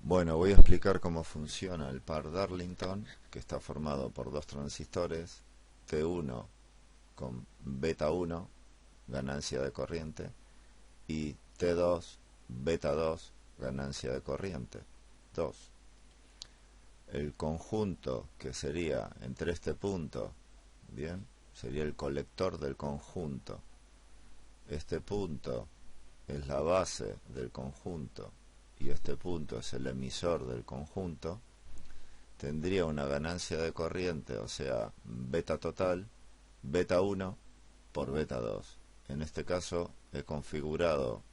Bueno, voy a explicar cómo funciona el par Darlington, que está formado por dos transistores, T1 con beta 1, ganancia de corriente, y T2, beta 2, ganancia de corriente, 2. El conjunto que sería entre este punto, bien, sería el colector del conjunto. Este punto es la base del conjunto y este punto es el emisor del conjunto. Tendría una ganancia de corriente, o sea, beta total, beta 1 por beta 2. En este caso he configurado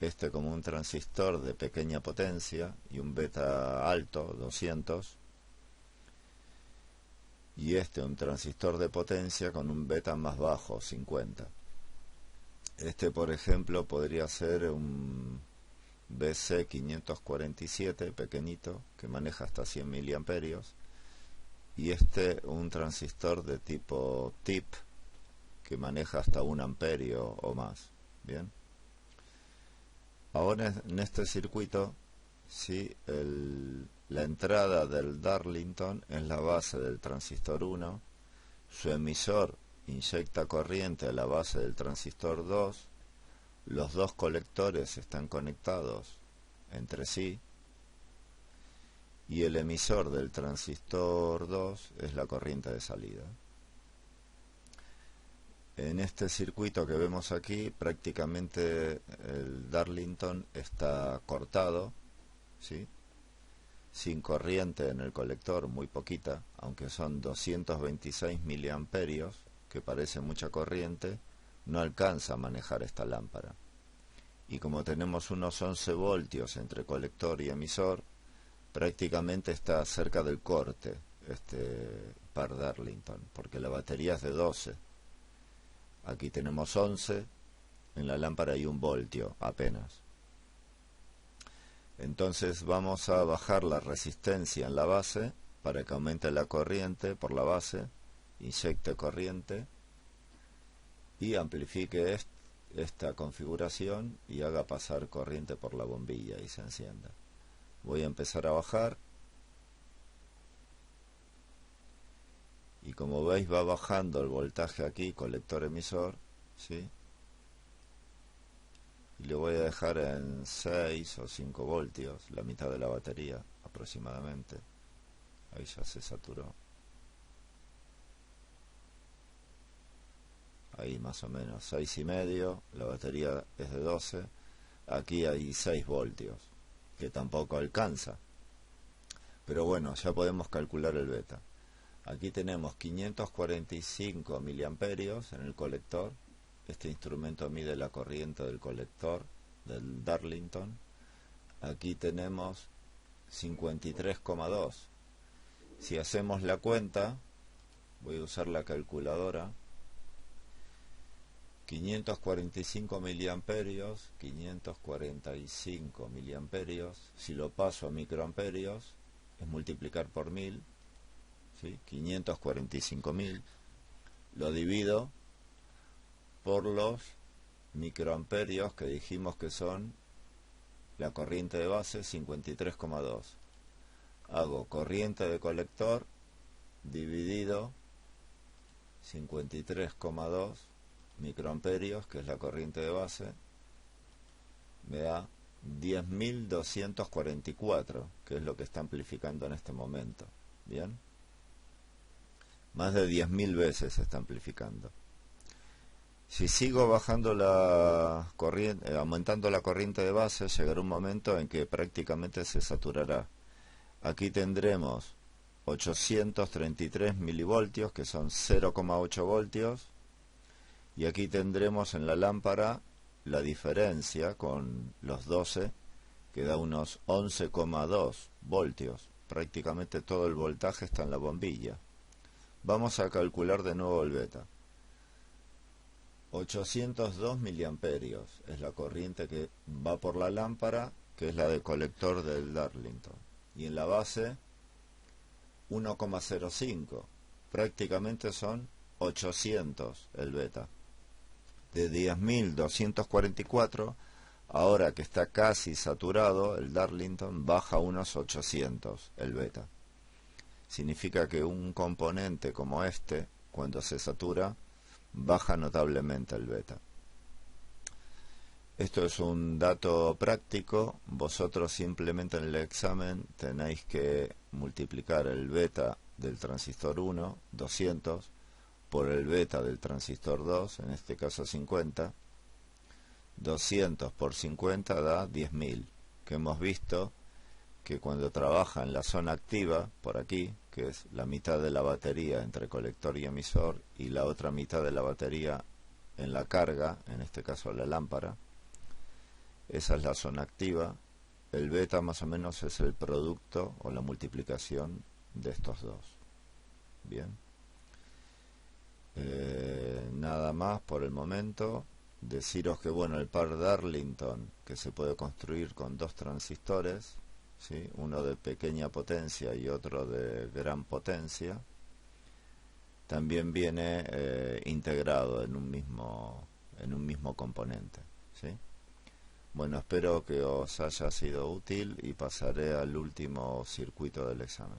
este como un transistor de pequeña potencia y un beta alto, 200, y este un transistor de potencia con un beta más bajo, 50. Este, por ejemplo, podría ser un BC547 pequeñito que maneja hasta 100 miliamperios, y este un transistor de tipo TIP que maneja hasta 1 amperio o más. Bien, ahora en este circuito, sí, la entrada del Darlington es la base del transistor 1, su emisor inyecta corriente a la base del transistor 2, los dos colectores están conectados entre sí y el emisor del transistor 2 es la corriente de salida. En este circuito que vemos aquí, prácticamente el Darlington está cortado, ¿sí?, sin corriente en el colector, muy poquita, aunque son 226 miliamperios, que parece mucha corriente, no alcanza a manejar esta lámpara. Y como tenemos unos 11 voltios entre colector y emisor, prácticamente está cerca del corte este par Darlington, porque la batería es de 12. Aquí tenemos 11, en la lámpara hay 1 voltio apenas. Entonces vamos a bajar la resistencia en la base para que aumente la corriente por la base, inyecte corriente y amplifique esta configuración y haga pasar corriente por la bombilla y se encienda. Voy a empezar a bajar y como veis va bajando el voltaje aquí, colector emisor, ¿sí?, y le voy a dejar en 6 o 5 voltios, la mitad de la batería aproximadamente. Ahí ya se saturó. Ahí más o menos 6,5, la batería es de 12. Aquí hay 6 voltios, que tampoco alcanza. Pero bueno, ya podemos calcular el beta. Aquí tenemos 545 miliamperios en el colector. Este instrumento mide la corriente del colector del Darlington. Aquí tenemos 53,2. Si hacemos la cuenta, voy a usar la calculadora. 545 miliamperios, 545 miliamperios, si lo paso a microamperios, es multiplicar por 1000, ¿sí?, 545.000, lo divido por los microamperios que dijimos que son la corriente de base, 53,2. Hago corriente de colector dividido 53,2 microamperios, que es la corriente de base, me da 10.244, que es lo que está amplificando en este momento. Bien, más de 10.000 veces se está amplificando. Si sigo bajando la corriente, aumentando la corriente de base, llegará un momento en que prácticamente se saturará. Aquí tendremos 833 milivoltios, que son 0,8 voltios, y aquí tendremos en la lámpara la diferencia con los 12, que da unos 11,2 voltios. Prácticamente todo el voltaje está en la bombilla. Vamos a calcular de nuevo el beta. 802 miliamperios es la corriente que va por la lámpara, que es la de colector del Darlington. Y en la base 1,05. Prácticamente son 800 el beta. De 10.244 Ahora que está casi saturado, el Darlington baja a unos 800 el beta. Significa que un componente como este, cuando se satura, baja notablemente el beta. Esto es un dato práctico. Vosotros simplemente en el examen tenéis que multiplicar el beta del transistor 1, 200, por el beta del transistor 2, en este caso 50. 200 por 50 da 10.000, que hemos visto que cuando trabaja en la zona activa, por aquí, que es la mitad de la batería entre colector y emisor, y la otra mitad de la batería en la carga, en este caso la lámpara, esa es la zona activa. El beta más o menos es el producto o la multiplicación de estos dos. Bien. Nada más por el momento. Deciros que bueno, el par Darlington, que se puede construir con dos transistores, ¿sí? Uno de pequeña potencia y otro de gran potencia, también viene integrado en un mismo componente, ¿sí? Bueno, espero que os haya sido útil y pasaré al último circuito del examen.